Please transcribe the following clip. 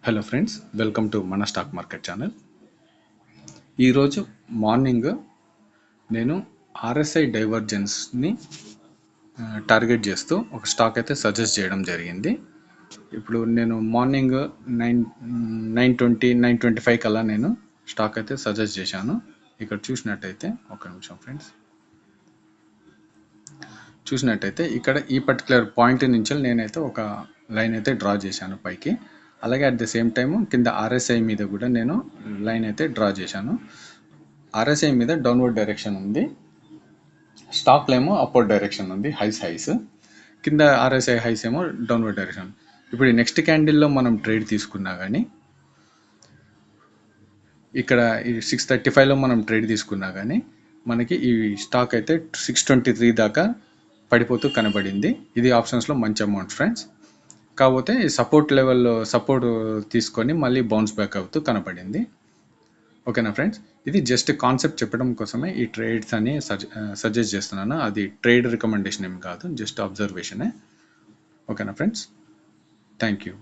Hello friends, welcome to మన stock market channel. ఈరోజు morning నేను ఆర్ఎస్ఐ డైవర్జెన్స్ని టార్గెట్ చేస్తూ ఒక స్టాక్ అయితే సజెస్ట్ చేయడం జరిగింది. ఇప్పుడు నేను మార్నింగ్ 9:25 కల్లా నేను స్టాక్ అయితే సజెస్ట్ చేశాను. ఇక్కడ చూసినట్టయితే ఒక నిమిషం ఫ్రెండ్స్, చూసినట్టయితే ఇక్కడ ఈ పర్టికులర్ పాయింట్ నుంచి నేనైతే ఒక లైన్ అయితే డ్రా చేశాను పైకి. అలాగే అట్ ద సేమ్ టైము కింద ఆర్ఎస్ఐ మీద కూడా నేను లైన్ అయితే డ్రా చేశాను. ఆర్ఎస్ఐ మీద డౌన్వర్డ్ డైరెక్షన్ ఉంది, స్టాక్లో ఏమో అప్వర్డ్ డైరెక్షన్ ఉంది, హైస్. కింద ఆర్ఎస్ఐ హైస్ ఏమో డౌన్వర్డ్ డైరెక్షన్. ఇప్పుడు ఈ నెక్స్ట్ క్యాండిల్లో మనం ట్రేడ్ తీసుకున్నా కానీ, ఇక్కడ ఈ 6:35లో మనం ట్రేడ్ తీసుకున్నా కానీ మనకి ఈ స్టాక్ అయితే 623 దాకా పడిపోతూ కనబడింది. ఇది ఆప్షన్స్లో మంచి అమౌంట్ ఫ్రెండ్స్. కాకపోతే సపోర్ట్ లెవెల్లో సపోర్ట్ తీసుకొని మళ్ళీ బౌన్స్ బ్యాక్ అవుతూ కనపడింది. ఓకేనా ఫ్రెండ్స్, ఇది జస్ట్ కాన్సెప్ట్ చెప్పడం కోసమే ఈ ట్రేడ్స్ అని సజెస్ట్ చేస్తున్నాను. అది ట్రేడ్ రికమెండేషన్ ఏం కాదు, జస్ట్ అబ్జర్వేషనే. ఓకేనా ఫ్రెండ్స్, థ్యాంక్ యూ.